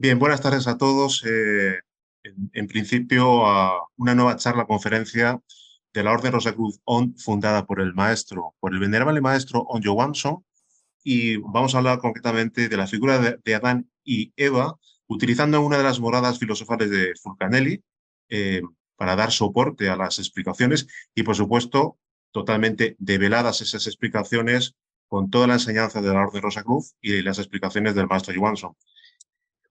Bien, buenas tardes a todos. En principio, a una nueva charla, conferencia de la Orden Rosacruz ON, fundada por el venerable maestro Onjo Wamson, y vamos a hablar concretamente de la figura de Adán y Eva, utilizando una de las moradas filosofales de Fulcanelli eh, para dar soporte a las explicaciones y, por supuesto, totalmente develadas esas explicaciones con toda la enseñanza de la Orden Rosacruz y las explicaciones del maestro Johansson.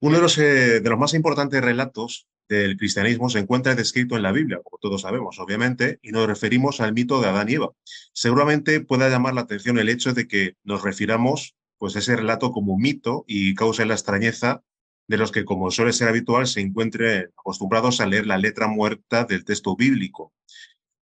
Uno de los más importantes relatos del cristianismo se encuentra descrito en la Biblia, como todos sabemos, obviamente, y nos referimos al mito de Adán y Eva. Seguramente pueda llamar la atención el hecho de que nos refiramos pues, a ese relato como un mito y cause la extrañeza de los que, como suele ser habitual, se encuentren acostumbrados a leer la letra muerta del texto bíblico.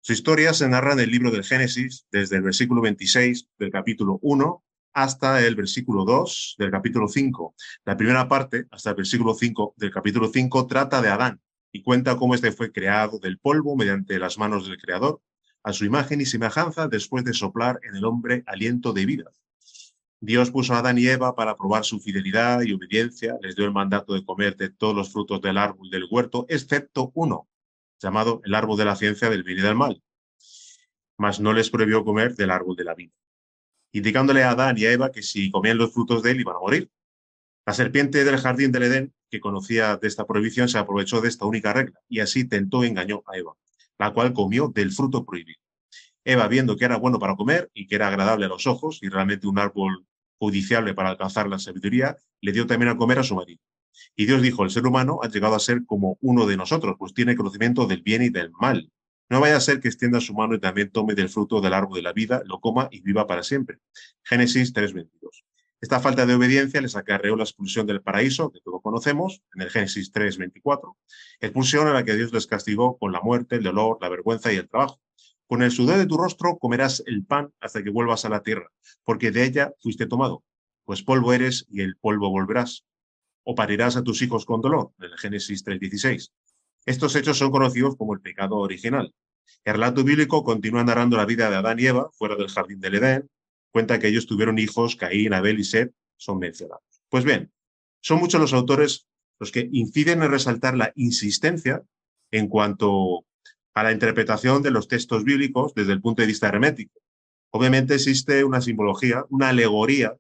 Su historia se narra en el libro del Génesis, desde el versículo 26 del capítulo 1 hasta el versículo 2 del capítulo 5. La primera parte, hasta el versículo 5 del capítulo 5, trata de Adán y cuenta cómo este fue creado del polvo mediante las manos del Creador, a su imagen y semejanza, después de soplar en el hombre aliento de vida. Dios puso a Adán y Eva para probar su fidelidad y obediencia, les dio el mandato de comer de todos los frutos del árbol del huerto, excepto uno, llamado el árbol de la ciencia del bien y del mal, mas no les prohibió comer del árbol de la vida, indicándole a Adán y a Eva que si comían los frutos de él iban a morir. La serpiente del jardín del Edén, que conocía de esta prohibición, se aprovechó de esta única regla y así tentó y engañó a Eva, la cual comió del fruto prohibido. Eva, viendo que era bueno para comer y que era agradable a los ojos y realmente un árbol codiciable para alcanzar la sabiduría, le dio también a comer a su marido. Y Dios dijo, el ser humano ha llegado a ser como uno de nosotros, pues tiene conocimiento del bien y del mal. No vaya a ser que extienda su mano y también tome del fruto del árbol de la vida, lo coma y viva para siempre. Génesis 3:22. Esta falta de obediencia les acarreó la expulsión del paraíso, que todos conocemos, en el Génesis 3:24. Expulsión a la que Dios les castigó con la muerte, el dolor, la vergüenza y el trabajo. Con el sudor de tu rostro comerás el pan hasta que vuelvas a la tierra, porque de ella fuiste tomado. Pues polvo eres y el polvo volverás, o parirás a tus hijos con dolor, en el Génesis 3:16. Estos hechos son conocidos como el pecado original. El relato bíblico continúa narrando la vida de Adán y Eva fuera del jardín del Edén, cuenta que ellos tuvieron hijos, Caín, Abel y Set, son mencionados. Pues bien, son muchos los autores los que inciden en resaltar la insistencia en cuanto a la interpretación de los textos bíblicos desde el punto de vista hermético. Obviamente existe una simbología, una alegoría,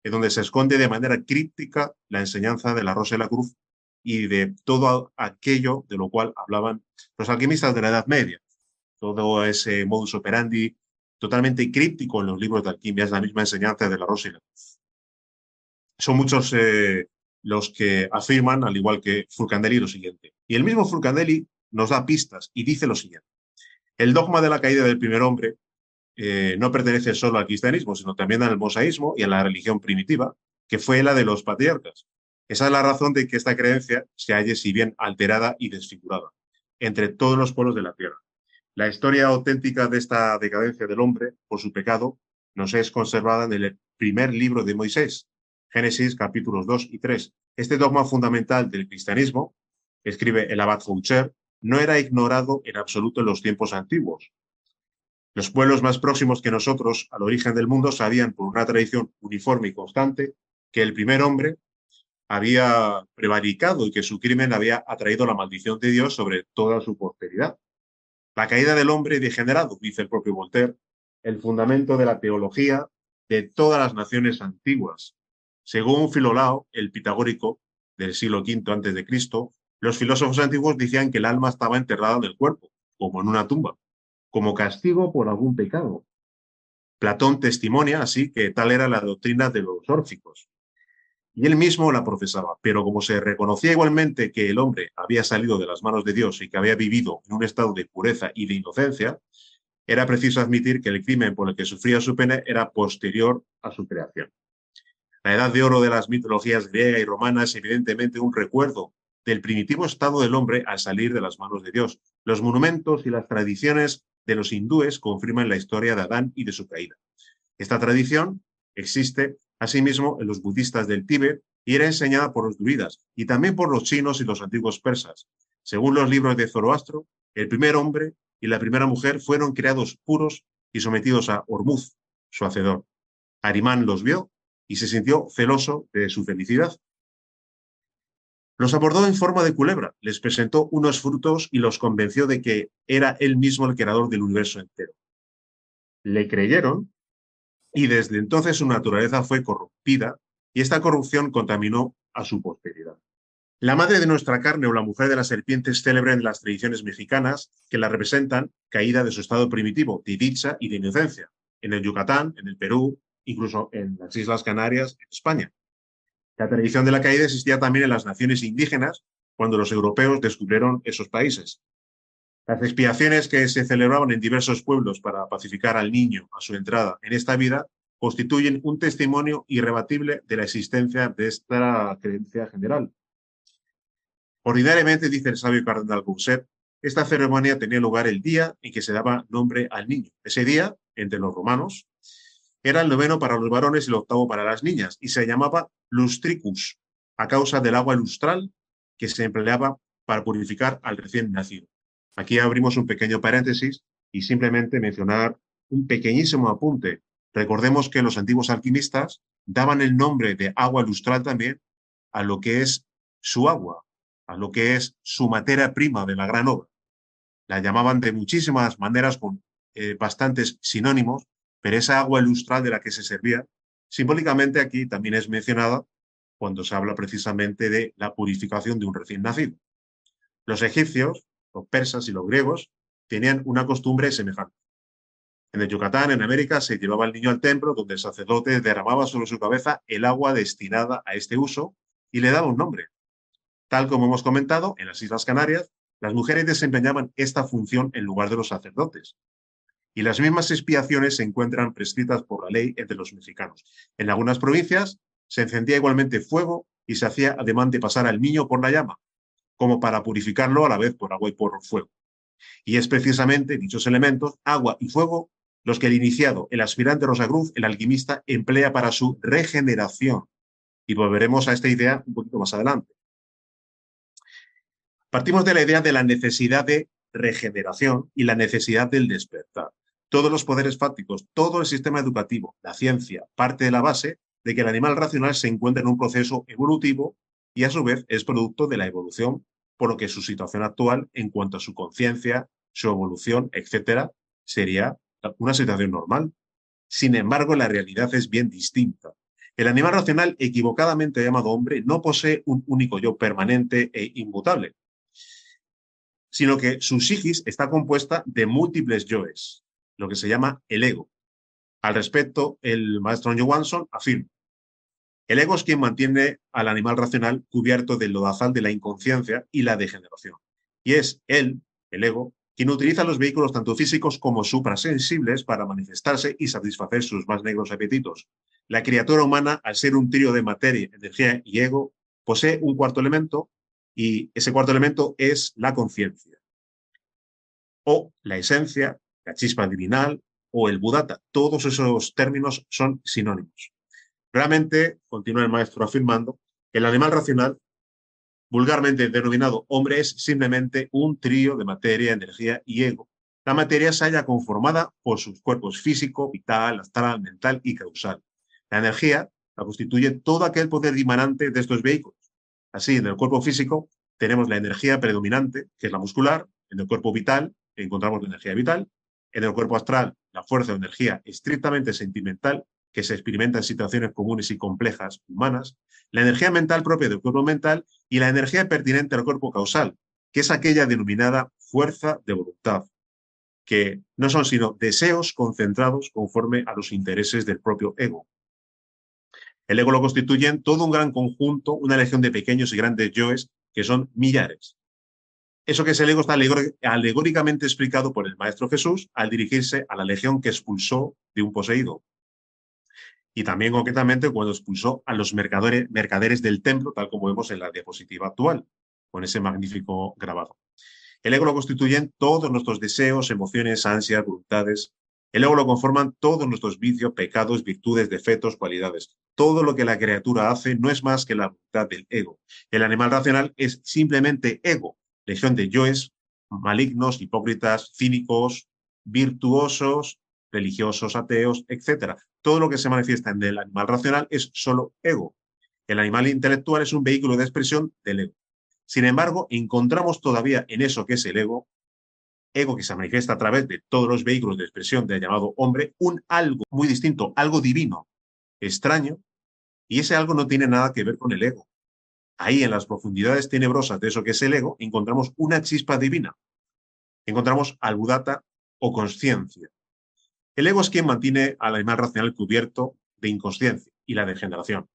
en donde se esconde de manera críptica la enseñanza de la Rosa de la Cruz y de todo aquello de lo cual hablaban los alquimistas de la Edad Media. Todo ese modus operandi totalmente críptico en los libros de alquimia es la misma enseñanza de la Rosa y la Cruz. Son muchos los que afirman, al igual que Fulcanelli, lo siguiente. Y el mismo Fulcanelli nos da pistas y dice lo siguiente. El dogma de la caída del primer hombre no pertenece solo al cristianismo, sino también al mosaísmo y a la religión primitiva, que fue la de los patriarcas. Esa es la razón de que esta creencia se halle si bien alterada y desfigurada entre todos los pueblos de la tierra. La historia auténtica de esta decadencia del hombre por su pecado nos es conservada en el primer libro de Moisés, Génesis capítulos 2 y 3. Este dogma fundamental del cristianismo, escribe el abad Foucher, no era ignorado en absoluto en los tiempos antiguos. Los pueblos más próximos que nosotros al origen del mundo sabían por una tradición uniforme y constante que el primer hombre había prevaricado y que su crimen había atraído la maldición de Dios sobre toda su posteridad. La caída del hombre degenerado, dice el propio Voltaire, el fundamento de la teología de todas las naciones antiguas. Según Filolao, el pitagórico del siglo V antes de Cristo, los filósofos antiguos decían que el alma estaba enterrada en el cuerpo, como en una tumba, como castigo por algún pecado. Platón testimonia así que tal era la doctrina de los órficos. Y él mismo la profesaba, pero como se reconocía igualmente que el hombre había salido de las manos de Dios y que había vivido en un estado de pureza y de inocencia, era preciso admitir que el crimen por el que sufría su pena era posterior a su creación. La edad de oro de las mitologías griega y romana es evidentemente un recuerdo del primitivo estado del hombre al salir de las manos de Dios. Los monumentos y las tradiciones de los hindúes confirman la historia de Adán y de su caída. Esta tradición existe asimismo en los budistas del Tíbet y era enseñada por los druidas y también por los chinos y los antiguos persas. Según los libros de Zoroastro, el primer hombre y la primera mujer fueron creados puros y sometidos a Ormuz, su hacedor. Arimán los vio y se sintió celoso de su felicidad. Los abordó en forma de culebra, les presentó unos frutos y los convenció de que era él mismo el creador del universo entero. Le creyeron y desde entonces su naturaleza fue corrompida y esta corrupción contaminó a su posteridad. La madre de nuestra carne o la mujer de la serpiente es célebre en las tradiciones mexicanas que la representan caída de su estado primitivo, de dicha y de inocencia, en el Yucatán, en el Perú, incluso en las Islas Canarias, en España. La tradición de la caída existía también en las naciones indígenas cuando los europeos descubrieron esos países. Las expiaciones que se celebraban en diversos pueblos para pacificar al niño a su entrada en esta vida constituyen un testimonio irrebatible de la existencia de esta creencia general. Ordinariamente, dice el sabio cardenal Bousset, esta ceremonia tenía lugar el día en que se daba nombre al niño. Ese día, entre los romanos, era el noveno para los varones y el octavo para las niñas, y se llamaba lustricus, a causa del agua lustral que se empleaba para purificar al recién nacido. Aquí abrimos un pequeño paréntesis y simplemente mencionar un pequeñísimo apunte. Recordemos que los antiguos alquimistas daban el nombre de agua lustral también a lo que es su agua, a lo que es su materia prima de la gran obra. La llamaban de muchísimas maneras con bastantes sinónimos, pero esa agua lustral de la que se servía, simbólicamente aquí también es mencionada cuando se habla precisamente de la purificación de un recién nacido. Los egipcios, los persas y los griegos tenían una costumbre semejante. En el Yucatán, en América, se llevaba al niño al templo donde el sacerdote derramaba sobre su cabeza el agua destinada a este uso y le daba un nombre. Tal como hemos comentado, en las Islas Canarias, las mujeres desempeñaban esta función en lugar de los sacerdotes. Y las mismas expiaciones se encuentran prescritas por la ley entre los mexicanos. En algunas provincias se encendía igualmente fuego y se hacía ademán de pasar al niño por la llama, como para purificarlo a la vez por agua y por fuego. Y es precisamente dichos elementos, agua y fuego, los que el iniciado, el aspirante Rosacruz, el alquimista, emplea para su regeneración. Y volveremos a esta idea un poquito más adelante. Partimos de la idea de la necesidad de regeneración y la necesidad del despertar. Todos los poderes fácticos, todo el sistema educativo, la ciencia, parte de la base de que el animal racional se encuentra en un proceso evolutivo y a su vez es producto de la evolución, por lo que su situación actual en cuanto a su conciencia, su evolución, etcétera, sería una situación normal. Sin embargo, la realidad es bien distinta. El animal racional, equivocadamente llamado hombre, no posee un único yo permanente e inmutable, sino que su psiquis está compuesta de múltiples yoes, lo que se llama el ego. Al respecto, el maestro Johansson afirma: el ego es quien mantiene al animal racional cubierto del lodazal de la inconsciencia y la degeneración. Y es él, el ego, quien utiliza los vehículos tanto físicos como suprasensibles para manifestarse y satisfacer sus más negros apetitos. La criatura humana, al ser un trío de materia, energía y ego, posee un cuarto elemento, y ese cuarto elemento es la conciencia, o la esencia, la chispa divinal o el Buddhata. Todos esos términos son sinónimos. Realmente, continúa el maestro afirmando, el animal racional, vulgarmente denominado hombre, es simplemente un trío de materia, energía y ego. La materia se halla conformada por sus cuerpos físico, vital, astral, mental y causal. La energía la constituye todo aquel poder dimanante de estos vehículos. Así, en el cuerpo físico tenemos la energía predominante, que es la muscular. En el cuerpo vital encontramos la energía vital. En el cuerpo astral, la fuerza o energía estrictamente sentimental, que se experimenta en situaciones comunes y complejas humanas. La energía mental propia del cuerpo mental y la energía pertinente al cuerpo causal, que es aquella denominada fuerza de voluntad, que no son sino deseos concentrados conforme a los intereses del propio ego. El ego lo constituyen todo un gran conjunto, una legión de pequeños y grandes yoes, que son millares. Eso que es el ego está alegóricamente explicado por el Maestro Jesús al dirigirse a la legión que expulsó de un poseído. Y también concretamente cuando expulsó a los mercaderes del templo, tal como vemos en la diapositiva actual, con ese magnífico grabado. El ego lo constituyen todos nuestros deseos, emociones, ansias, voluntades. El ego lo conforman todos nuestros vicios, pecados, virtudes, defectos, cualidades. Todo lo que la criatura hace no es más que la voluntad del ego. El animal racional es simplemente ego, legión de yoes, malignos, hipócritas, cínicos, virtuosos, religiosos, ateos, etc. Todo lo que se manifiesta en el animal racional es solo ego. El animal intelectual es un vehículo de expresión del ego. Sin embargo, encontramos todavía en eso que es el ego que se manifiesta a través de todos los vehículos de expresión del llamado hombre, un algo muy distinto, algo divino, extraño, y ese algo no tiene nada que ver con el ego. Ahí, en las profundidades tenebrosas de eso que es el ego, encontramos una chispa divina. Encontramos al Buddhata o consciencia. El ego es quien mantiene al animal racional cubierto de inconsciencia y la degeneración.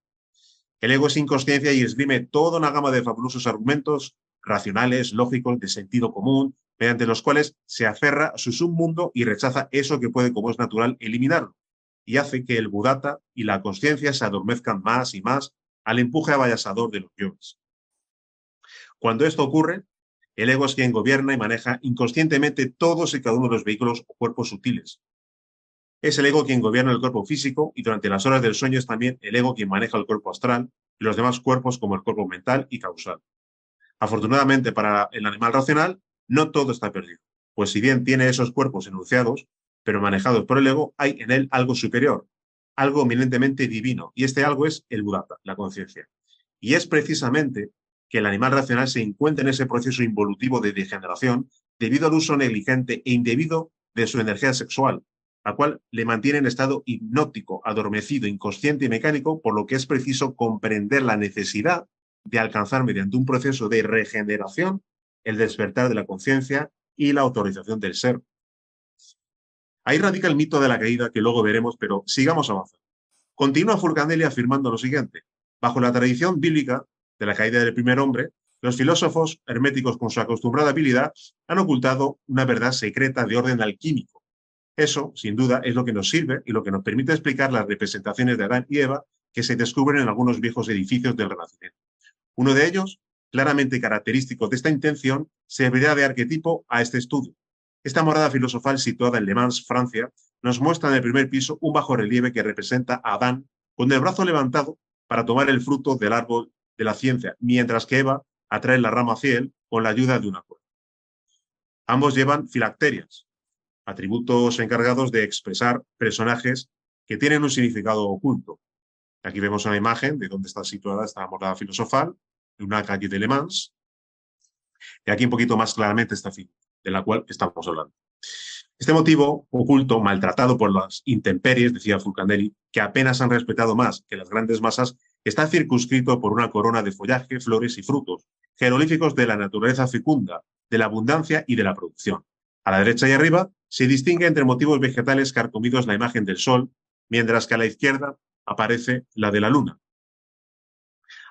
El ego es inconsciencia y esgrime toda una gama de fabulosos argumentos racionales, lógicos, de sentido común, mediante los cuales se aferra a su submundo y rechaza eso que puede, como es natural, eliminarlo. Y hace que el Buddhata y la consciencia se adormezcan más y más al empuje avasallador de los yogis. Cuando esto ocurre, el ego es quien gobierna y maneja inconscientemente todos y cada uno de los vehículos o cuerpos sutiles. Es el ego quien gobierna el cuerpo físico y durante las horas del sueño es también el ego quien maneja el cuerpo astral y los demás cuerpos como el cuerpo mental y causal. Afortunadamente para el animal racional, no todo está perdido, pues si bien tiene esos cuerpos enunciados, pero manejados por el ego, hay en él algo superior, algo eminentemente divino, y este algo es el Buddhata, la conciencia. Y es precisamente que el animal racional se encuentra en ese proceso involutivo de degeneración debido al uso negligente e indebido de su energía sexual, la cual le mantiene en estado hipnótico, adormecido, inconsciente y mecánico, por lo que es preciso comprender la necesidad de alcanzar mediante un proceso de regeneración el despertar de la conciencia y la autorización del ser. Ahí radica el mito de la caída que luego veremos, pero sigamos avanzando. Continúa Fulcanelli afirmando lo siguiente. Bajo la tradición bíblica de la caída del primer hombre, los filósofos herméticos con su acostumbrada habilidad han ocultado una verdad secreta de orden alquímico. Eso, sin duda, es lo que nos sirve y lo que nos permite explicar las representaciones de Adán y Eva que se descubren en algunos viejos edificios del Renacimiento. Uno de ellos, claramente característico de esta intención, servirá de arquetipo a este estudio. Esta morada filosofal situada en Le Mans, Francia, nos muestra en el primer piso un bajorrelieve que representa a Adán con el brazo levantado para tomar el fruto del árbol de la ciencia, mientras que Eva atrae la rama hacia él con la ayuda de una cuerda. Ambos llevan filacterias, atributos encargados de expresar personajes que tienen un significado oculto. Aquí vemos una imagen de dónde está situada esta morada filosofal, en una calle de Le Mans, y aquí un poquito más claramente esta figura, de la cual estamos hablando. Este motivo oculto, maltratado por las intemperies, decía Fulcanelli, que apenas han respetado más que las grandes masas, está circunscrito por una corona de follaje, flores y frutos, jeroglíficos de la naturaleza fecunda, de la abundancia y de la producción. A la derecha y arriba se distingue entre motivos vegetales carcomidos la imagen del sol, mientras que a la izquierda aparece la de la luna.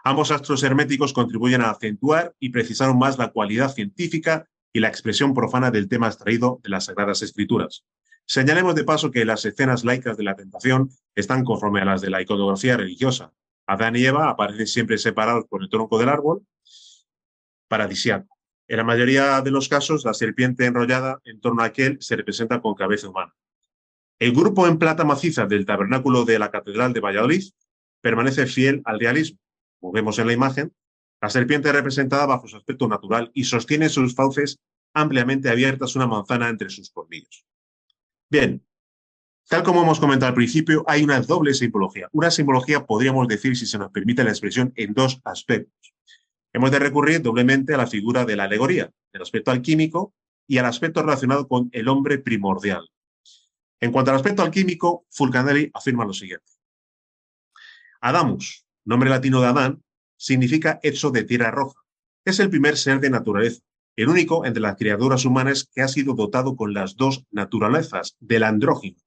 Ambos astros herméticos contribuyen a acentuar y precisar aún más la cualidad científica y la expresión profana del tema extraído de las Sagradas Escrituras. Señalemos de paso que las escenas laicas de la tentación están conforme a las de la iconografía religiosa. Adán y Eva aparecen siempre separados por el tronco del árbol paradisiaco. En la mayoría de los casos, la serpiente enrollada en torno a aquel se representa con cabeza humana. El grupo en plata maciza del tabernáculo de la Catedral de Valladolid permanece fiel al realismo. Como vemos en la imagen, la serpiente es representada bajo su aspecto natural y sostiene sus fauces ampliamente abiertas una manzana entre sus colmillos. Bien, tal como hemos comentado al principio, hay una doble simbología. Una simbología, podríamos decir, si se nos permite la expresión, en dos aspectos. Hemos de recurrir doblemente a la figura de la alegoría, el aspecto alquímico y al aspecto relacionado con el hombre primordial. En cuanto al aspecto alquímico, Fulcanelli afirma lo siguiente. Adamus, nombre latino de Adán, significa hecho de tierra roja. Es el primer ser de naturaleza, el único entre las criaturas humanas que ha sido dotado con las dos naturalezas del andrógino.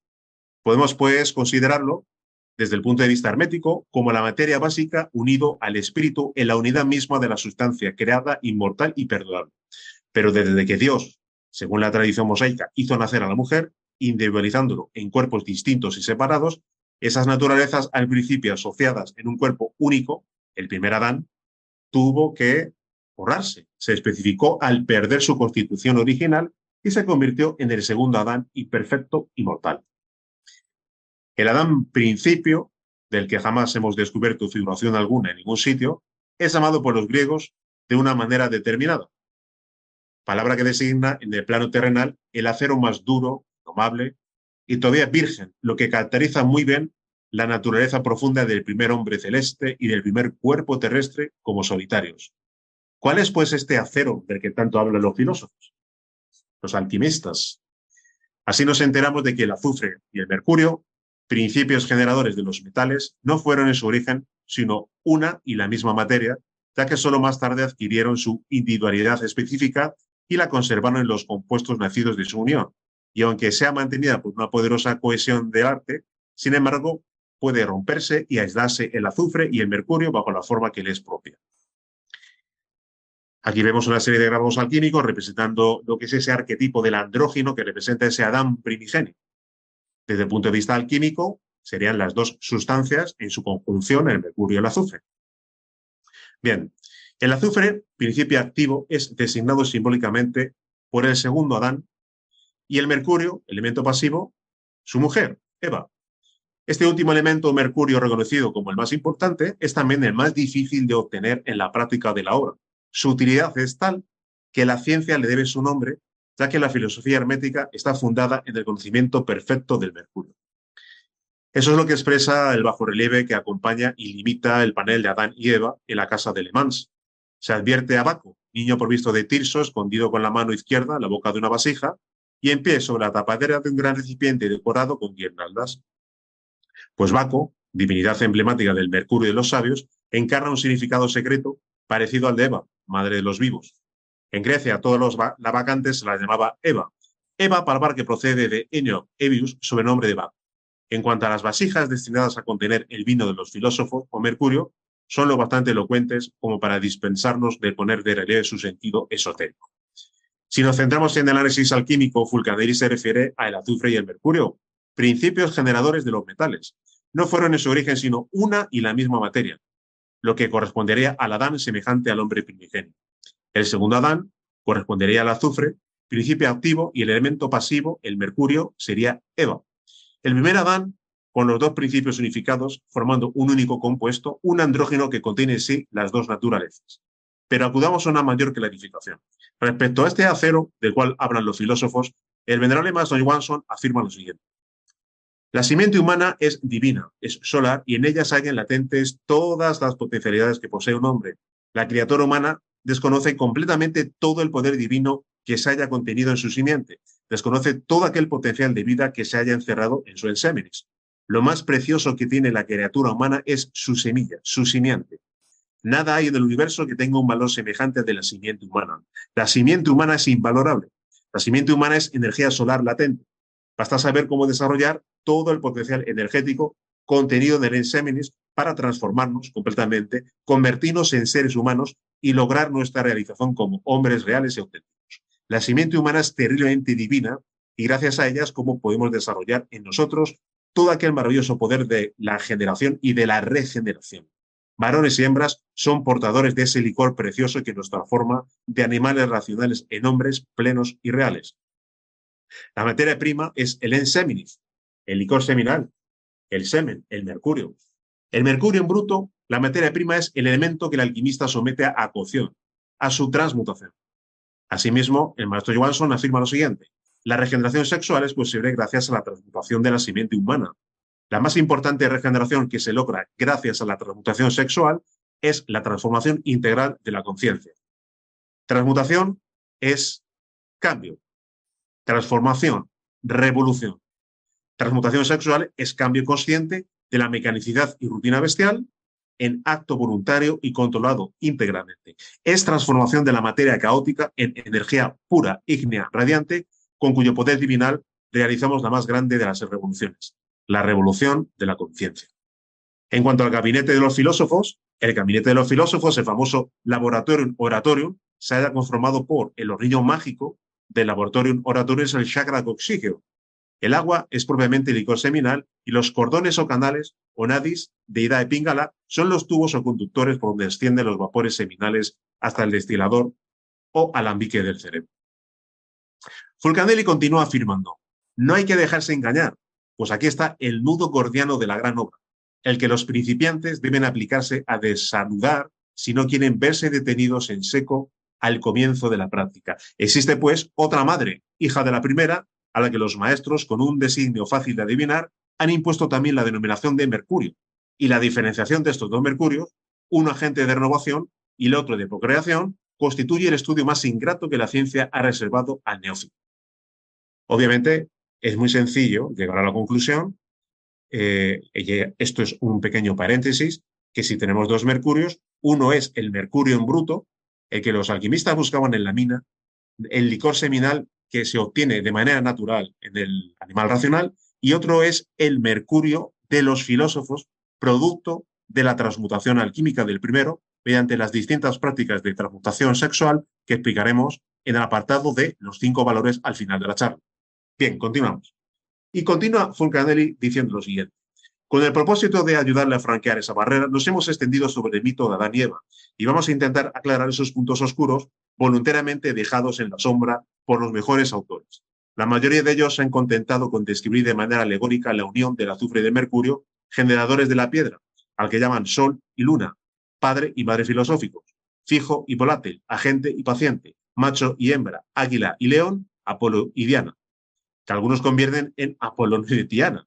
Podemos, pues, considerarlo, desde el punto de vista hermético, como la materia básica unido al espíritu en la unidad misma de la sustancia creada, inmortal y perdurable. Pero desde que Dios, según la tradición mosaica, hizo nacer a la mujer, individualizándolo en cuerpos distintos y separados, esas naturalezas al principio asociadas en un cuerpo único, el primer Adán, tuvo que borrarse. Se especificó al perder su constitución original y se convirtió en el segundo Adán imperfecto y mortal. El Adán principio, del que jamás hemos descubierto figuración alguna en ningún sitio, es llamado por los griegos de una manera determinada, palabra que designa en el plano terrenal el acero más duro, domable y todavía virgen, lo que caracteriza muy bien la naturaleza profunda del primer hombre celeste y del primer cuerpo terrestre como solitarios. ¿Cuál es, pues, este acero del que tanto hablan los filósofos, los alquimistas? Así nos enteramos de que el azufre y el mercurio, principios generadores de los metales, no fueron en su origen sino una y la misma materia, ya que solo más tarde adquirieron su individualidad específica y la conservaron en los compuestos nacidos de su unión. Y aunque sea mantenida por una poderosa cohesión del arte, sin embargo, puede romperse y aislarse el azufre y el mercurio bajo la forma que le es propia. Aquí vemos una serie de grabados alquímicos representando lo que es ese arquetipo del andrógino que representa ese Adán primigenio. Desde el punto de vista alquímico, serían las dos sustancias en su conjunción, el mercurio y el azufre. Bien, el azufre, principio activo, es designado simbólicamente por el segundo Adán y el mercurio, elemento pasivo, su mujer, Eva. Este último elemento, mercurio, reconocido como el más importante, es también el más difícil de obtener en la práctica de la obra. Su utilidad es tal que la ciencia le debe su nombre, ya que la filosofía hermética está fundada en el conocimiento perfecto del mercurio. Eso es lo que expresa el bajorrelieve que acompaña y limita el panel de Adán y Eva en la casa de Le Mans. Se advierte a Baco, niño provisto de Tirso, escondido con la mano izquierda en la boca de una vasija y en pie sobre la tapadera de un gran recipiente decorado con guirnaldas. Pues Baco, divinidad emblemática del mercurio de los sabios, encarna un significado secreto parecido al de Eva, madre de los vivos. En Grecia, todos los vacantes se la llamaba Eva. Eva, palabra que procede de Enio Ebius, sobrenombre de Baco. En cuanto a las vasijas destinadas a contener el vino de los filósofos o mercurio, son lo bastante elocuentes como para dispensarnos de poner de relieve su sentido esotérico. Si nos centramos en el análisis alquímico, Fulcanelli se refiere al azufre y el mercurio, principios generadores de los metales. No fueron en su origen sino una y la misma materia, lo que correspondería al Adán semejante al hombre primigenio. El segundo Adán correspondería al azufre, principio activo, y el elemento pasivo, el mercurio, sería Eva. El primer Adán, con los dos principios unificados, formando un único compuesto, un andrógeno que contiene en sí las dos naturalezas. Pero acudamos a una mayor clarificación. Respecto a este acero, del cual hablan los filósofos, el venerable Master Johansson afirma lo siguiente. La simiente humana es divina, es solar, y en ella se hallan latentes todas las potencialidades que posee un hombre. La criatura humana desconoce completamente todo el poder divino que se haya contenido en su simiente. Desconoce todo aquel potencial de vida que se haya encerrado en su ensémenis. Lo más precioso que tiene la criatura humana es su semilla, su simiente. Nada hay en el universo que tenga un valor semejante al de la simiente humana. La simiente humana es invalorable. La simiente humana es energía solar latente. Basta saber cómo desarrollar todo el potencial energético contenido en el ensémenis para transformarnos completamente, convertirnos en seres humanos y lograr nuestra realización como hombres reales y auténticos. La simiente humana es terriblemente divina y gracias a ella es como podemos desarrollar en nosotros todo aquel maravilloso poder de la generación y de la regeneración. Varones y hembras son portadores de ese licor precioso que nos transforma de animales racionales en hombres plenos y reales. La materia prima es el ensémenis, el licor seminal, el semen, el mercurio. El mercurio en bruto, la materia prima es el elemento que el alquimista somete a cocción, a su transmutación. Asimismo, el maestro Johansson afirma lo siguiente. La regeneración sexual es posible gracias a la transmutación de la simiente humana. La más importante regeneración que se logra gracias a la transmutación sexual es la transformación integral de la conciencia. Transmutación es cambio. Transformación, revolución. Transmutación sexual es cambio consciente de la mecanicidad y rutina bestial en acto voluntario y controlado íntegramente. Es transformación de la materia caótica en energía pura, ígnea, radiante, con cuyo poder divinal realizamos la más grande de las revoluciones, la revolución de la conciencia. En cuanto al gabinete de los filósofos, el gabinete de los filósofos, el famoso Laboratorium Oratorium, se haya conformado por el hornillo mágico del Laboratorium Oratorium, es el chakra coxígeo. El agua es propiamente licor seminal y los cordones o canales o nadis de Ida de Pingala son los tubos o conductores por donde descienden los vapores seminales hasta el destilador o alambique del cerebro. Fulcanelli continúa afirmando, no hay que dejarse engañar, pues aquí está el nudo gordiano de la gran obra, el que los principiantes deben aplicarse a desanudar si no quieren verse detenidos en seco al comienzo de la práctica. Existe, pues, otra madre, hija de la primera, a la que los maestros, con un designio fácil de adivinar, han impuesto también la denominación de mercurio y la diferenciación de estos dos mercurios, un agente de renovación y el otro de procreación, constituye el estudio más ingrato que la ciencia ha reservado al neófito. Obviamente, es muy sencillo llegar a la conclusión, esto es un pequeño paréntesis, que si tenemos dos mercurios, uno es el mercurio en bruto, el que los alquimistas buscaban en la mina, el licor seminal que se obtiene de manera natural en el animal racional, y otro es el mercurio de los filósofos, producto de la transmutación alquímica del primero, mediante las distintas prácticas de transmutación sexual que explicaremos en el apartado de los 5 valores al final de la charla. Bien, continuamos. Y continúa Fulcanelli diciendo lo siguiente. Con el propósito de ayudarle a franquear esa barrera, nos hemos extendido sobre el mito de Adán y Eva y vamos a intentar aclarar esos puntos oscuros voluntariamente dejados en la sombra por los mejores autores. La mayoría de ellos se han contentado con describir de manera alegórica la unión del azufre y del mercurio, generadores de la piedra, al que llaman sol y luna, padre y madre filosóficos, fijo y volátil, agente y paciente, macho y hembra, águila y león, Apolo y Diana, que algunos convierten en Apolonia y Diana.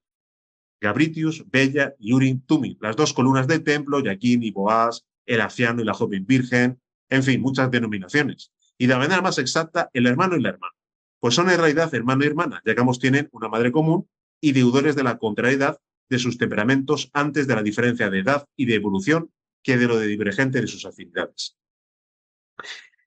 Gabritius, Bella y Urim Tumim, las dos columnas del templo, Yaquín y Boaz, el anciano y la joven virgen, en fin, muchas denominaciones. Y de manera más exacta, el hermano y la hermana. Pues son en realidad hermano y hermana, ya que ambos tienen una madre común y deudores de la contrariedad de sus temperamentos antes de la diferencia de edad y de evolución que de lo de divergente de sus afinidades.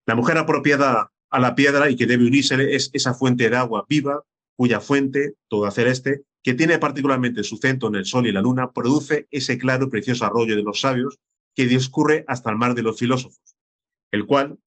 La mujer apropiada a la piedra y que debe unírsele es esa fuente de agua viva, cuya fuente, toda celeste, que tiene particularmente su centro en el sol y la luna, produce ese claro y precioso arroyo de los sabios que discurre hasta el mar de los filósofos, el cual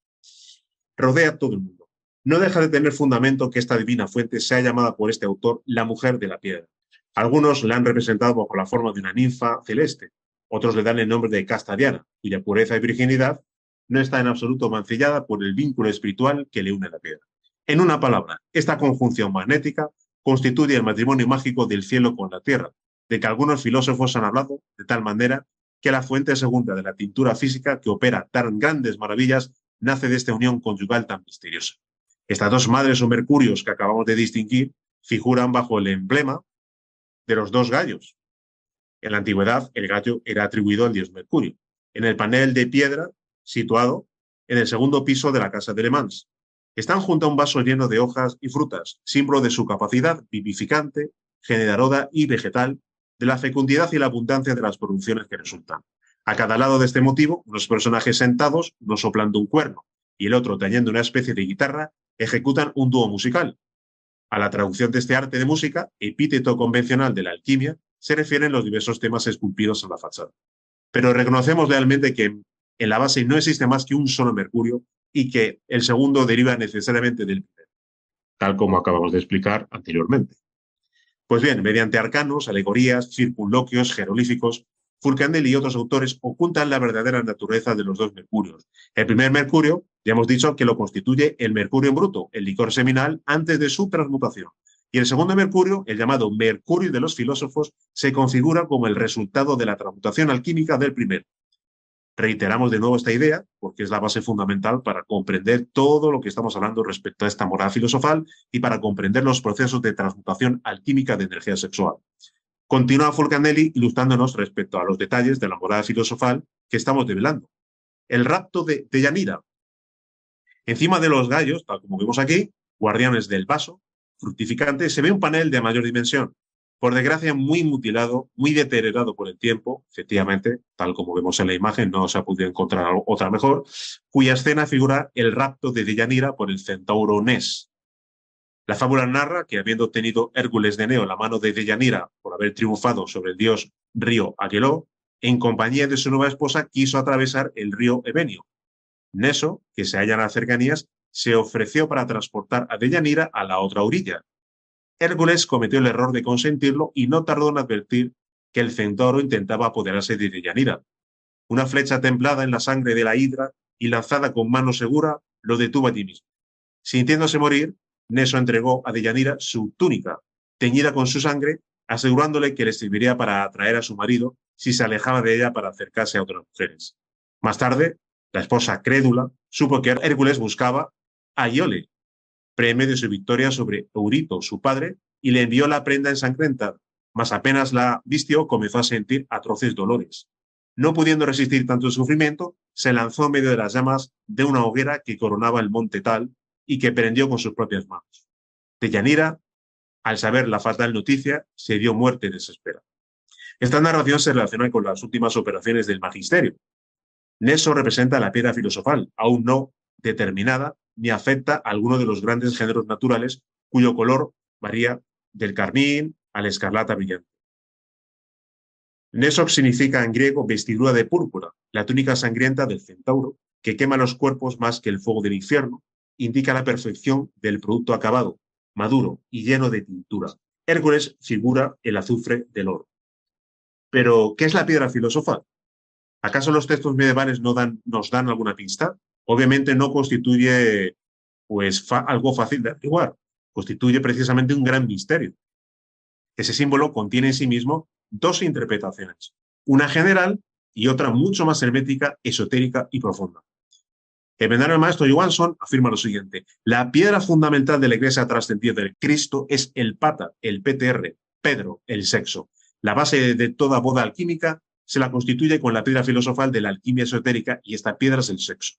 rodea todo el mundo. No deja de tener fundamento que esta divina fuente sea llamada por este autor la mujer de la piedra. Algunos la han representado bajo la forma de una ninfa celeste, otros le dan el nombre de casta Diana, cuya pureza y virginidad no está en absoluto mancillada por el vínculo espiritual que le une a la piedra. En una palabra, esta conjunción magnética constituye el matrimonio mágico del cielo con la tierra, de que algunos filósofos han hablado de tal manera que la fuente segunda de la tintura física que opera tan grandes maravillas nace de esta unión conyugal tan misteriosa. Estas dos madres o mercurios que acabamos de distinguir figuran bajo el emblema de los dos gallos. En la antigüedad, el gallo era atribuido al dios Mercurio. En el panel de piedra situado en el segundo piso de la casa de Le Mans. Están junto a un vaso lleno de hojas y frutas, símbolo de su capacidad vivificante, generadora y vegetal, de la fecundidad y la abundancia de las producciones que resultan. A cada lado de este motivo, unos personajes sentados, uno soplando un cuerno y el otro tañendo una especie de guitarra, ejecutan un dúo musical. A la traducción de este arte de música, epíteto convencional de la alquimia, se refieren los diversos temas esculpidos en la fachada. Pero reconocemos realmente que en la base no existe más que un solo mercurio y que el segundo deriva necesariamente del primero, tal como acabamos de explicar anteriormente. Pues bien, mediante arcanos, alegorías, circunloquios, jeroglíficos, Fulcanelli y otros autores ocultan la verdadera naturaleza de los dos mercurios. El primer mercurio, ya hemos dicho que lo constituye el mercurio en bruto, el licor seminal, antes de su transmutación. Y el segundo mercurio, el llamado mercurio de los filósofos, se configura como el resultado de la transmutación alquímica del primero. Reiteramos de nuevo esta idea porque es la base fundamental para comprender todo lo que estamos hablando respecto a esta morada filosofal y para comprender los procesos de transmutación alquímica de energía sexual. Continúa Fulcanelli ilustrándonos respecto a los detalles de la morada filosofal que estamos develando. El rapto de Deyanira. Encima de los gallos, tal como vemos aquí, guardianes del vaso fructificante, se ve un panel de mayor dimensión, por desgracia muy mutilado, muy deteriorado por el tiempo, efectivamente, tal como vemos en la imagen, no se ha podido encontrar otra mejor, cuya escena figura el rapto de Deyanira por el centauro Nes. La fábula narra que, habiendo obtenido Hércules de Eneo la mano de Deyanira por haber triunfado sobre el dios río Aqueloo, en compañía de su nueva esposa quiso atravesar el río Evenio. Neso, que se halla en las cercanías, se ofreció para transportar a Deyanira a la otra orilla. Hércules cometió el error de consentirlo y no tardó en advertir que el centauro intentaba apoderarse de Deyanira. Una flecha templada en la sangre de la hidra y lanzada con mano segura lo detuvo allí mismo. Sintiéndose morir, Neso entregó a Deyanira su túnica, teñida con su sangre, asegurándole que le serviría para atraer a su marido si se alejaba de ella para acercarse a otras mujeres. Más tarde, la esposa crédula supo que Hércules buscaba a Iole, premio de su victoria sobre Eurito, su padre, y le envió la prenda ensangrentada, mas apenas la vistió comenzó a sentir atroces dolores. No pudiendo resistir tanto sufrimiento, se lanzó en medio de las llamas de una hoguera que coronaba el monte Tal y que prendió con sus propias manos. Deyanira, al saber la fatal noticia, se dio muerte desesperada. Esta narración se relaciona con las últimas operaciones del magisterio. Neso representa la piedra filosofal, aún no determinada, ni afecta a alguno de los grandes géneros naturales cuyo color varía del carmín al escarlata brillante. Neso significa en griego vestidura de púrpura, la túnica sangrienta del centauro, que quema los cuerpos más que el fuego del infierno, indica la perfección del producto acabado, maduro y lleno de tintura. Hércules figura el azufre del oro. Pero, ¿qué es la piedra filosofal? ¿Acaso los textos medievales nos dan alguna pista? Obviamente no constituye algo fácil de averiguar. Constituye precisamente un gran misterio. Ese símbolo contiene en sí mismo dos interpretaciones, una general y otra mucho más hermética, esotérica y profunda. El venerable maestro Johansson afirma lo siguiente: la piedra fundamental de la iglesia trascendida del Cristo es el pata, el PTR, Pedro, el sexo. La base de toda boda alquímica se la constituye con la piedra filosofal de la alquimia esotérica y esta piedra es el sexo.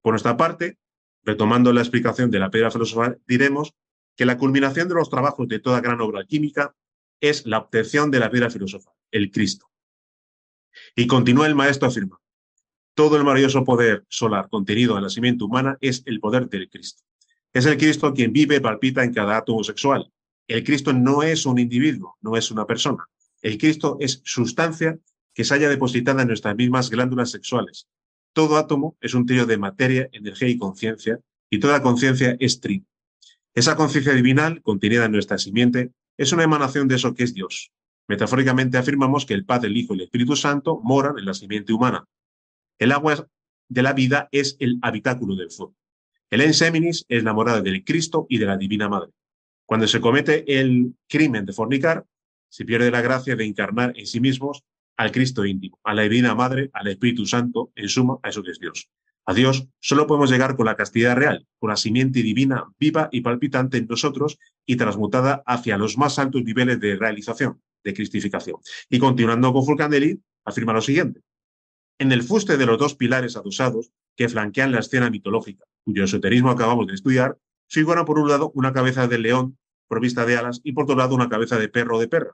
Por nuestra parte, retomando la explicación de la piedra filosofal, diremos que la culminación de los trabajos de toda gran obra alquímica es la obtención de la piedra filosofal, el Cristo. Y continúa el maestro afirmando: todo el maravilloso poder solar contenido en la simiente humana es el poder del Cristo. Es el Cristo quien vive y palpita en cada átomo sexual. El Cristo no es un individuo, no es una persona. El Cristo es sustancia que se halla depositada en nuestras mismas glándulas sexuales. Todo átomo es un trío de materia, energía y conciencia, y toda conciencia es trino. Esa conciencia divinal contenida en nuestra simiente es una emanación de eso que es Dios. Metafóricamente afirmamos que el Padre, el Hijo y el Espíritu Santo moran en la simiente humana. El agua de la vida es el habitáculo del fuego. El enseminis es la morada del Cristo y de la Divina Madre. Cuando se comete el crimen de fornicar, se pierde la gracia de encarnar en sí mismos al Cristo íntimo, a la Divina Madre, al Espíritu Santo, en suma, a eso que es Dios. A Dios solo podemos llegar con la castidad real, con la simiente divina viva y palpitante en nosotros y transmutada hacia los más altos niveles de realización, de cristificación. Y continuando con Fulcanelli, afirma lo siguiente: en el fuste de los dos pilares adosados que flanquean la escena mitológica, cuyo esoterismo acabamos de estudiar, figura por un lado una cabeza de león provista de alas y por otro lado una cabeza de perro o de perra.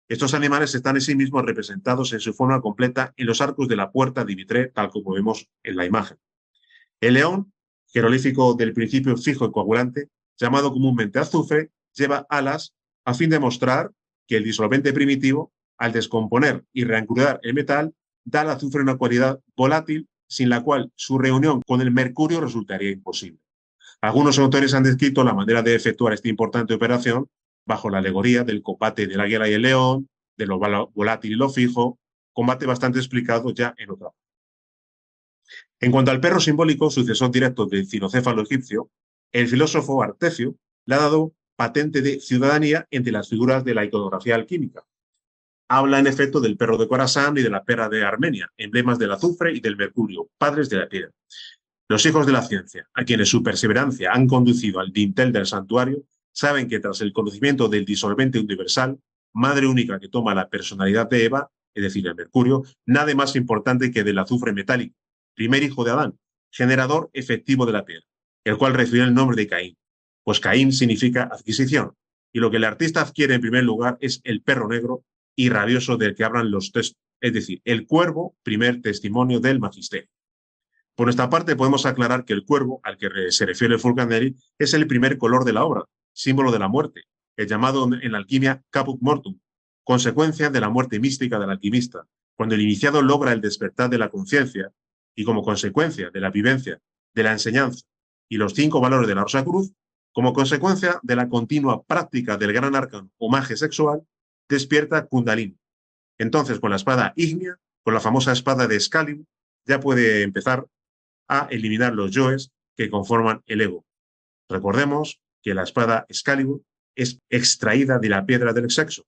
Estos animales están en sí mismos representados en su forma completa en los arcos de la puerta de Vitré, tal como vemos en la imagen. El león, jeroglífico del principio fijo y coagulante, llamado comúnmente azufre, lleva alas a fin de mostrar que el disolvente primitivo, al descomponer y reancudar el metal, da al azufre una cualidad volátil sin la cual su reunión con el mercurio resultaría imposible. Algunos autores han descrito la manera de efectuar esta importante operación bajo la alegoría del combate del águila y el león, de lo volátil y lo fijo, combate bastante explicado ya en otra. En cuanto al perro simbólico, sucesor directo del cinocéfalo egipcio, el filósofo Artesio le ha dado patente de ciudadanía entre las figuras de la iconografía alquímica. Habla en efecto del perro de Corasán y de la perra de Armenia, emblemas del azufre y del mercurio, padres de la piedra. Los hijos de la ciencia, a quienes su perseverancia han conducido al dintel del santuario, saben que tras el conocimiento del disolvente universal, madre única que toma la personalidad de Eva, es decir, el mercurio, nada más importante que del azufre metálico, primer hijo de Adán, generador efectivo de la piedra, el cual recibió el nombre de Caín, pues Caín significa adquisición, y lo que el artista adquiere en primer lugar es el perro negro y rabioso del que hablan los textos, es decir, el cuervo, primer testimonio del magisterio. Por nuestra parte, podemos aclarar que el cuervo, al que se refiere Fulcanelli, es el primer color de la obra, símbolo de la muerte, el llamado en la alquimia caput mortum, consecuencia de la muerte mística del alquimista, cuando el iniciado logra el despertar de la conciencia y como consecuencia de la vivencia, de la enseñanza y los 5 valores de la Rosa Cruz, como consecuencia de la continua práctica del gran arcano o magia sexual, despierta Kundalini. Entonces, con la espada ígnea, con la famosa espada de Excalibur, ya puede empezar a eliminar los yoes que conforman el ego. Recordemos que la espada Excalibur es extraída de la piedra del sexo.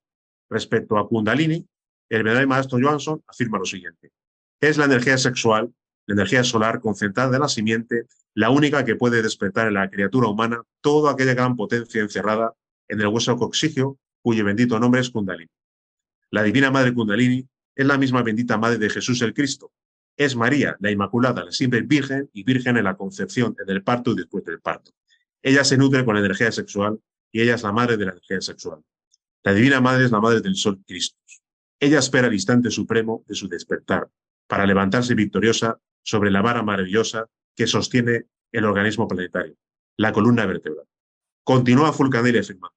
Respecto a Kundalini, el venerable maestro Johansson afirma lo siguiente: es la energía sexual, la energía solar concentrada de la simiente, la única que puede despertar en la criatura humana toda aquella gran potencia encerrada en el hueso coxígeo, cuyo bendito nombre es Kundalini. La divina madre Kundalini es la misma bendita madre de Jesús el Cristo, Es María, la Inmaculada, la siempre virgen y virgen en la concepción, en el parto y después del parto. Ella se nutre con la energía sexual y ella es la madre de la energía sexual. La Divina Madre es la madre del Sol Cristo. Ella espera el instante supremo de su despertar para levantarse victoriosa sobre la vara maravillosa que sostiene el organismo planetario, la columna vertebral. Continúa Fulcanelli afirmando.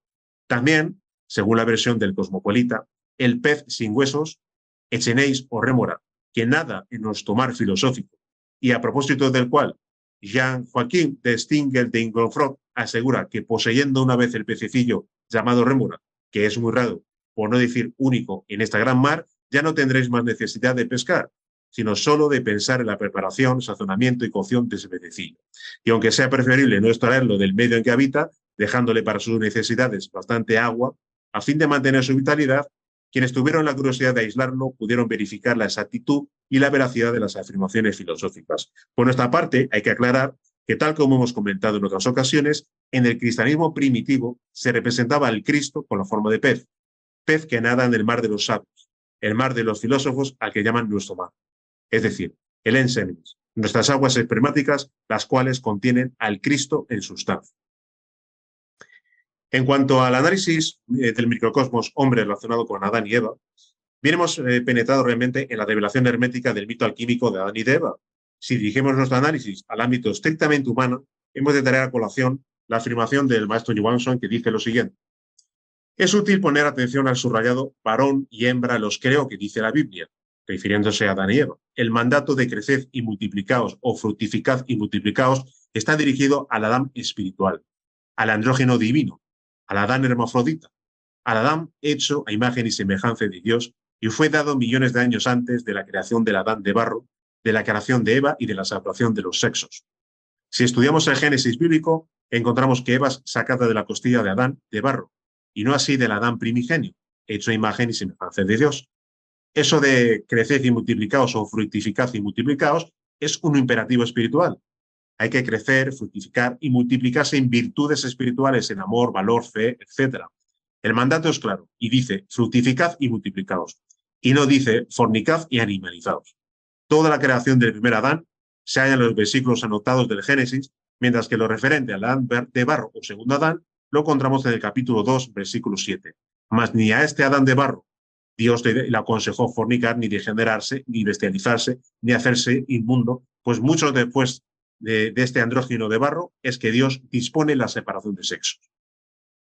También, según la versión del cosmopolita, el pez sin huesos, Echeneis o rémora, que nada en nuestro mar filosófico, y a propósito del cual Jean Joaquín de Stingel de Ingolfrot asegura que poseyendo una vez el pececillo llamado rémora, que es muy raro, por no decir único, en esta gran mar, ya no tendréis más necesidad de pescar, sino solo de pensar en la preparación, sazonamiento y cocción de ese pececillo. Y aunque sea preferible no extraerlo del medio en que habita, dejándole para sus necesidades bastante agua, a fin de mantener su vitalidad, quienes tuvieron la curiosidad de aislarlo pudieron verificar la exactitud y la veracidad de las afirmaciones filosóficas. Por nuestra parte, hay que aclarar que, tal como hemos comentado en otras ocasiones, en el cristianismo primitivo se representaba al Cristo con la forma de pez, pez que nada en el mar de los sabios, el mar de los filósofos al que llaman nuestro mar, es decir, el ensemis, nuestras aguas espermáticas, las cuales contienen al Cristo en sustancia. En cuanto al análisis del microcosmos hombre relacionado con Adán y Eva, bien hemos penetrado realmente en la revelación hermética del mito alquímico de Adán y de Eva. Si dirigimos nuestro análisis al ámbito estrictamente humano, hemos de traer a colación la afirmación del maestro Johansson, que dice lo siguiente. Es útil poner atención al subrayado varón y hembra los creo que dice la Biblia, refiriéndose a Adán y Eva. El mandato de creced y multiplicaos o fructificad y multiplicaos está dirigido al Adán espiritual, al andrógeno divino, al Adán hermafrodita, al Adán hecho a imagen y semejanza de Dios y fue dado millones de años antes de la creación del Adán de barro, de la creación de Eva y de la separación de los sexos. Si estudiamos el Génesis bíblico, encontramos que Eva es sacada de la costilla de Adán de barro, y no así del Adán primigenio, hecho a imagen y semejanza de Dios. Eso de crecer y multiplicaos o fructificad y multiplicaos es un imperativo espiritual. Hay que crecer, fructificar y multiplicarse en virtudes espirituales, en amor, valor, fe, etc. El mandato es claro y dice fructificad y multiplicaos. Y no dice fornicad y animalizaos. Toda la creación del primer Adán se halla en los versículos anotados del Génesis, mientras que lo referente al Adán de barro o segundo Adán lo encontramos en el capítulo 2, versículo 7. Mas ni a este Adán de barro Dios le aconsejó fornicar, ni degenerarse, ni bestializarse, ni hacerse inmundo, pues mucho después de este andrógino de barro es que Dios dispone la separación de sexos.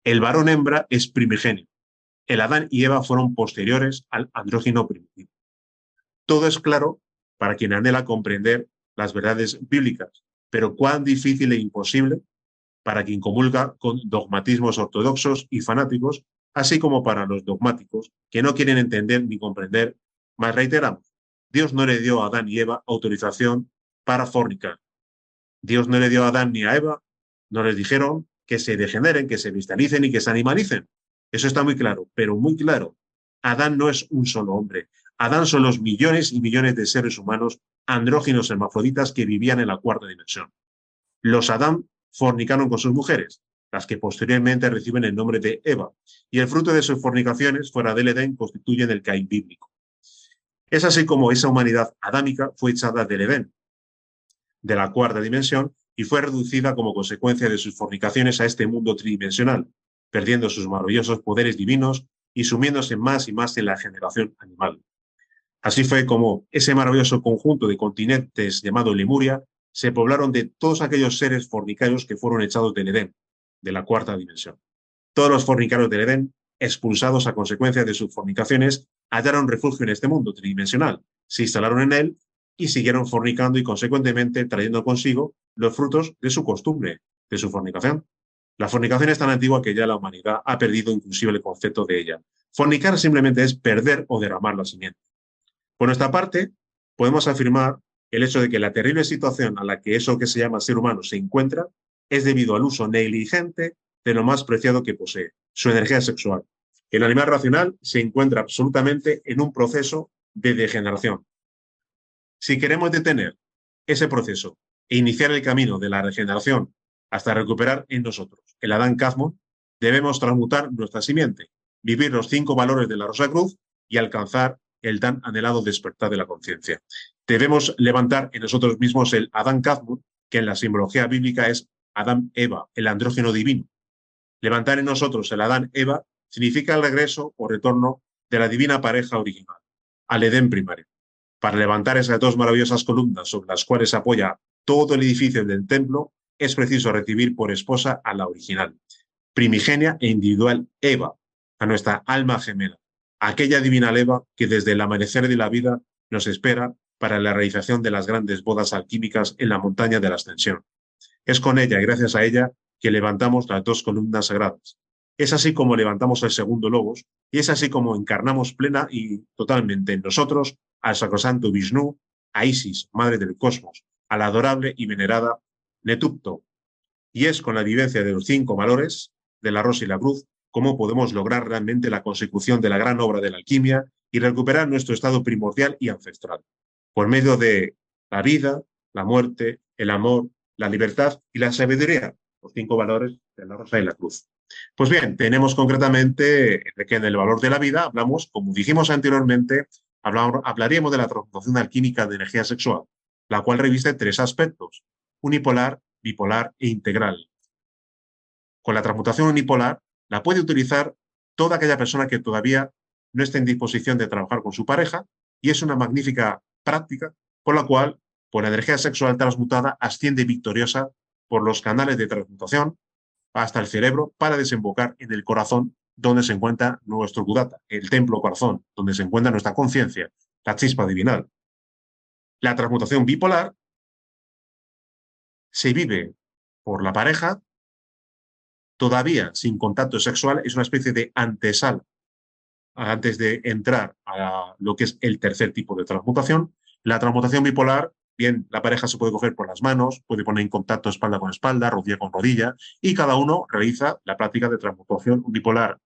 El varón hembra es primigenio. El Adán y Eva fueron posteriores al andrógino primitivo. Todo es claro para quien anhela comprender las verdades bíblicas, pero cuán difícil e imposible para quien comulga con dogmatismos ortodoxos y fanáticos, así como para los dogmáticos que no quieren entender ni comprender. Mas reiteramos, Dios no le dio a Adán y Eva autorización para fornicar. Dios no le dio a Adán ni a Eva, no les dijeron que se degeneren, que se bestialicen y que se animalicen. Eso está muy claro, pero muy claro. Adán no es un solo hombre. Adán son los millones y millones de seres humanos andróginos hermafroditas que vivían en la cuarta dimensión. Los Adán fornicaron con sus mujeres, las que posteriormente reciben el nombre de Eva, y el fruto de sus fornicaciones fuera del Edén constituyen el Caín bíblico. Es así como esa humanidad adámica fue echada del Edén, de la cuarta dimensión, y fue reducida como consecuencia de sus fornicaciones a este mundo tridimensional, perdiendo sus maravillosos poderes divinos y sumiéndose más y más en la generación animal. Así fue como ese maravilloso conjunto de continentes llamado Lemuria se poblaron de todos aquellos seres fornicarios que fueron echados del Edén, de la cuarta dimensión. Todos los fornicarios del Edén, expulsados a consecuencia de sus fornicaciones, hallaron refugio en este mundo tridimensional, se instalaron en él y siguieron fornicando y consecuentemente trayendo consigo los frutos de su costumbre, de su fornicación. La fornicación es tan antigua que ya la humanidad ha perdido inclusive el concepto de ella. Fornicar simplemente es perder o derramar la simiente. Por nuestra parte, podemos afirmar el hecho de que la terrible situación a la que eso que se llama ser humano se encuentra es debido al uso negligente de lo más preciado que posee, su energía sexual. El animal racional se encuentra absolutamente en un proceso de degeneración. Si queremos detener ese proceso e iniciar el camino de la regeneración hasta recuperar en nosotros el Adán Kadmon, debemos transmutar nuestra simiente, vivir los 5 valores de la Rosa Cruz y alcanzar el tan anhelado despertar de la conciencia. Debemos levantar en nosotros mismos el Adán Kadmon, que en la simbología bíblica es Adán-Eva, el andrógeno divino. Levantar en nosotros el Adán-Eva significa el regreso o retorno de la divina pareja original, al Edén primario. Para levantar esas dos maravillosas columnas sobre las cuales se apoya todo el edificio del templo, es preciso recibir por esposa a la original, primigenia e individual Eva, a nuestra alma gemela, aquella divina leva que desde el amanecer de la vida nos espera para la realización de las grandes bodas alquímicas en la montaña de la ascensión. Es con ella y gracias a ella que levantamos las dos columnas sagradas. Es así como levantamos el segundo logos y es así como encarnamos plena y totalmente en nosotros al sacrosanto Vishnu, a Isis, madre del cosmos, a la adorable y venerada Netupto. Y es con la vivencia de los 5 valores de la rosa y la cruz cómo podemos lograr realmente la consecución de la gran obra de la alquimia y recuperar nuestro estado primordial y ancestral, por medio de la vida, la muerte, el amor, la libertad y la sabiduría, los 5 valores de la rosa y la cruz. Pues bien, tenemos concretamente de que en el valor de la vida hablamos, como dijimos anteriormente, hablaríamos de la transmutación alquímica de energía sexual, la cual reviste 3 aspectos: unipolar, bipolar e integral. Con la transmutación unipolar la puede utilizar toda aquella persona que todavía no esté en disposición de trabajar con su pareja, y es una magnífica práctica por la cual, por la energía sexual transmutada, asciende victoriosa por los canales de transmutación hasta el cerebro para desembocar en el corazón, donde se encuentra nuestro Kudata, el templo corazón, donde se encuentra nuestra conciencia, la chispa divinal. La transmutación bipolar se vive por la pareja todavía sin contacto sexual, es una especie de antesala antes de entrar a lo que es el tercer tipo de transmutación. La transmutación bipolar, bien, la pareja se puede coger por las manos, puede poner en contacto espalda con espalda, rodilla con rodilla, y cada uno realiza la práctica de transmutación bipolar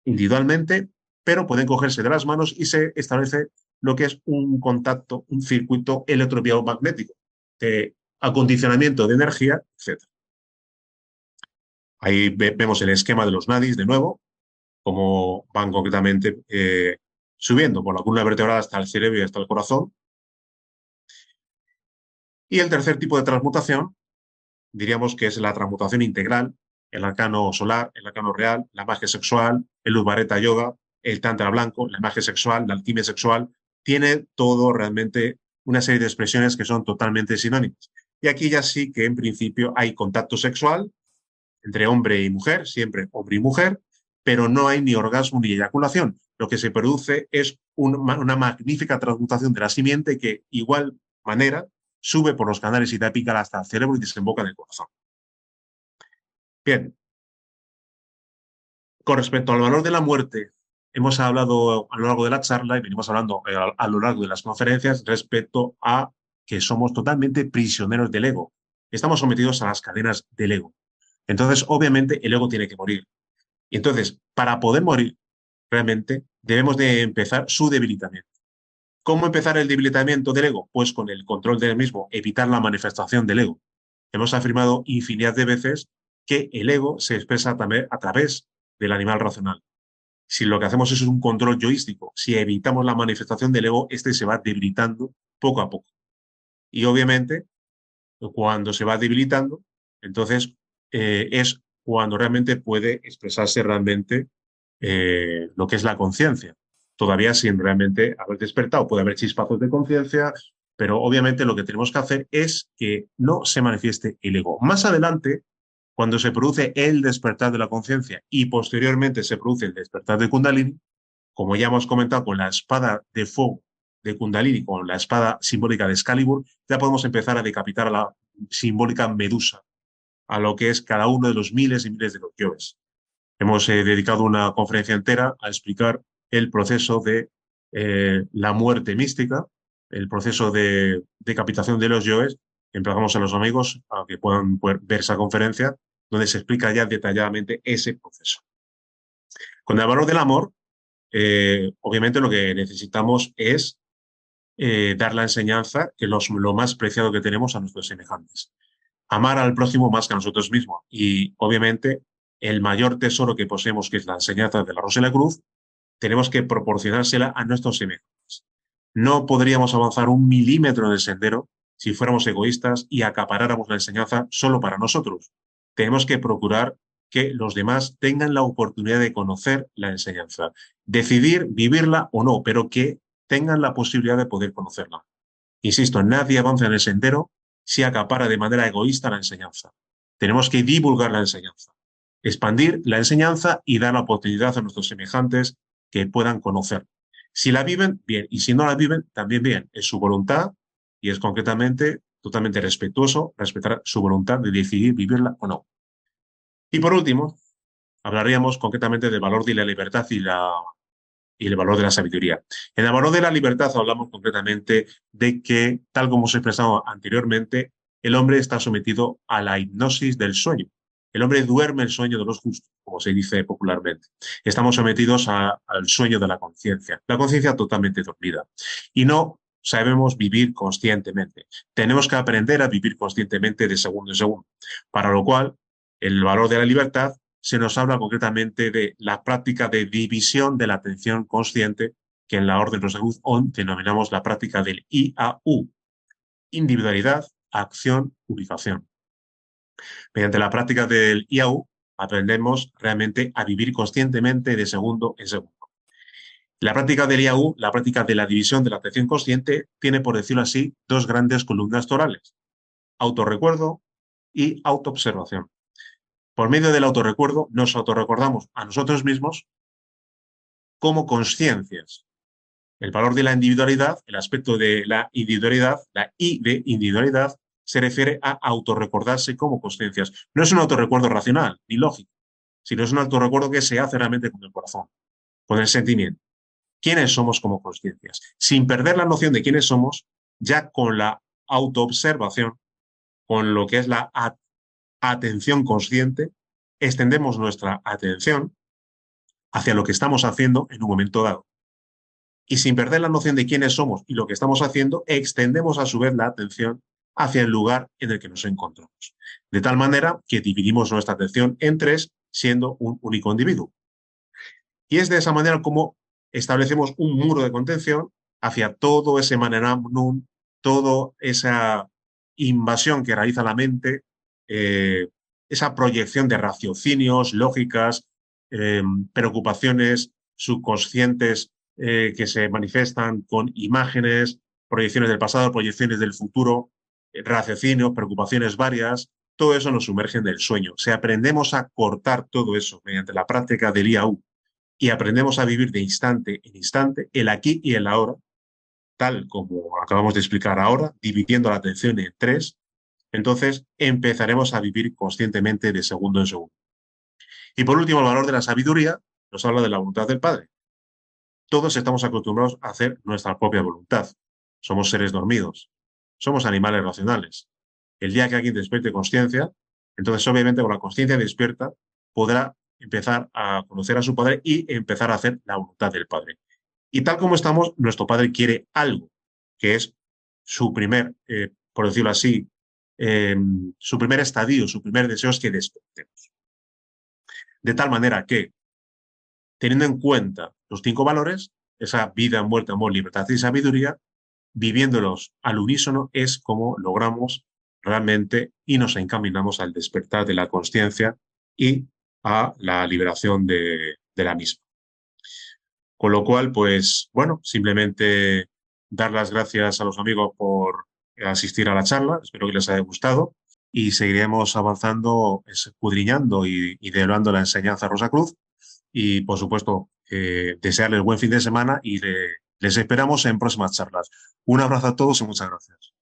individualmente, pero pueden cogerse de las manos y se establece lo que es un contacto, un circuito electrobiomagnético de acondicionamiento de energía, etc. Ahí vemos el esquema de los nadis de nuevo, cómo van concretamente subiendo por la columna vertebral hasta el cerebro y hasta el corazón. Y el tercer tipo de transmutación, diríamos que es la transmutación integral, el arcano solar, el arcano real, la magia sexual, el Ubareta Yoga, el Tantra blanco, la magia sexual, la alquimia sexual, tiene todo realmente una serie de expresiones que son totalmente sinónimas. Y aquí ya sí que en principio hay contacto sexual entre hombre y mujer, siempre hombre y mujer, pero no hay ni orgasmo ni eyaculación. Lo que se produce es una magnífica transmutación de la simiente que, igual manera, sube por los canales y apical hasta el cerebro y desemboca en el corazón. Bien, con respecto al valor de la muerte, hemos hablado a lo largo de la charla y venimos hablando a lo largo de las conferencias respecto a que somos totalmente prisioneros del ego. Estamos sometidos a las cadenas del ego. Entonces, obviamente, el ego tiene que morir. Y entonces, para poder morir, realmente, debemos de empezar su debilitamiento. ¿Cómo empezar el debilitamiento del ego? Pues con el control del mismo, evitar la manifestación del ego. Hemos afirmado infinidad de veces que el ego se expresa también a través del animal racional. Si lo que hacemos es un control yoístico, si evitamos la manifestación del ego, este se va debilitando poco a poco. Y obviamente, cuando se va debilitando, entonces es cuando realmente puede expresarse realmente lo que es la conciencia. Todavía sin realmente haber despertado, puede haber chispazos de conciencia, pero obviamente lo que tenemos que hacer es que no se manifieste el ego. Más adelante, cuando se produce el despertar de la conciencia y posteriormente se produce el despertar de Kundalini, como ya hemos comentado con la espada de fuego de Kundalini, con la espada simbólica de Excalibur, ya podemos empezar a decapitar a la simbólica Medusa, a lo que es cada uno de los miles y miles de los yoes. Hemos dedicado una conferencia entera a explicar el proceso de la muerte mística, el proceso de decapitación de los yoes. Empezamos a los amigos a que puedan ver esa conferencia, donde se explica ya detalladamente ese proceso. Con el valor del amor, obviamente lo que necesitamos es dar la enseñanza, que lo más preciado que tenemos a nuestros semejantes. Amar al prójimo más que a nosotros mismos. Y obviamente el mayor tesoro que poseemos, que es la enseñanza de la Rosa y la Cruz, tenemos que proporcionársela a nuestros semejantes. No podríamos avanzar un milímetro en el sendero si fuéramos egoístas y acaparáramos la enseñanza solo para nosotros. Tenemos que procurar que los demás tengan la oportunidad de conocer la enseñanza, decidir vivirla o no, pero que tengan la posibilidad de poder conocerla. Insisto, nadie avanza en el sendero si acapara de manera egoísta la enseñanza. Tenemos que divulgar la enseñanza, expandir la enseñanza y dar la oportunidad a nuestros semejantes que puedan conocer. Si la viven, bien, y si no la viven, también bien. Es su voluntad y es concretamente totalmente respetuoso respetar su voluntad de decidir vivirla o no. Y por último, hablaríamos concretamente del valor de la libertad y el valor de la sabiduría. En el valor de la libertad hablamos concretamente de que, tal como os he expresado anteriormente, el hombre está sometido a la hipnosis del sueño. El hombre duerme el sueño de los justos, como se dice popularmente. Estamos sometidos al sueño de la conciencia, la conciencia totalmente dormida. Y no sabemos vivir conscientemente. Tenemos que aprender a vivir conscientemente de segundo en segundo, para lo cual el valor de la libertad se nos habla concretamente de la práctica de división de la atención consciente, que en la Orden Rosacruz-On denominamos la práctica del IAU, individualidad, acción, ubicación. Mediante la práctica del IAU aprendemos realmente a vivir conscientemente de segundo en segundo. La práctica del IAU, la práctica de la división de la atención consciente, tiene, por decirlo así, dos grandes columnas torales: autorrecuerdo y autoobservación. Por medio del autorrecuerdo nos autorrecordamos a nosotros mismos como conciencias. El valor de la individualidad, el aspecto de la individualidad, la I de individualidad, se refiere a autorrecordarse como conciencias. No es un autorrecuerdo racional ni lógico, sino es un autorrecuerdo que se hace realmente con el corazón, con el sentimiento. ¿Quiénes somos como conciencias? Sin perder la noción de quiénes somos, ya con la autoobservación, con lo que es la atención consciente, extendemos nuestra atención hacia lo que estamos haciendo en un momento dado. Y sin perder la noción de quiénes somos y lo que estamos haciendo, extendemos a su vez la atención hacia el lugar en el que nos encontramos. De tal manera que dividimos nuestra atención en tres, siendo un único individuo. Y es de esa manera como establecemos un muro de contención hacia todo ese maneramnum, toda esa invasión que realiza la mente, esa proyección de raciocinios, lógicas, preocupaciones subconscientes que se manifiestan con imágenes, proyecciones del pasado, proyecciones del futuro, raciocinios, preocupaciones varias. Todo eso nos sumerge en el sueño. Si aprendemos a cortar todo eso mediante la práctica del IAU y aprendemos a vivir de instante en instante, el aquí y el ahora, tal como acabamos de explicar ahora, dividiendo la atención en tres, entonces empezaremos a vivir conscientemente de segundo en segundo. Y por último, el valor de la sabiduría nos habla de la voluntad del Padre. Todos estamos acostumbrados a hacer nuestra propia voluntad. Somos seres dormidos. Somos animales racionales. El día que alguien despierte conciencia, entonces obviamente con la conciencia despierta podrá empezar a conocer a su Padre y empezar a hacer la voluntad del Padre. Y tal como estamos, nuestro Padre quiere algo, que es su primer, por decirlo así, su primer estadio, su primer deseo es que despertemos. De tal manera que, teniendo en cuenta los 5 valores, esa vida, muerte, amor, libertad y sabiduría, viviéndolos al unísono es como logramos realmente y nos encaminamos al despertar de la conciencia y a la liberación de la misma. Con lo cual, pues, bueno, simplemente dar las gracias a los amigos por asistir a la charla. Espero que les haya gustado y seguiremos avanzando, escudriñando y develando la enseñanza Rosacruz. Y, por supuesto, desearles buen fin de semana y les esperamos en próximas charlas. Un abrazo a todos y muchas gracias.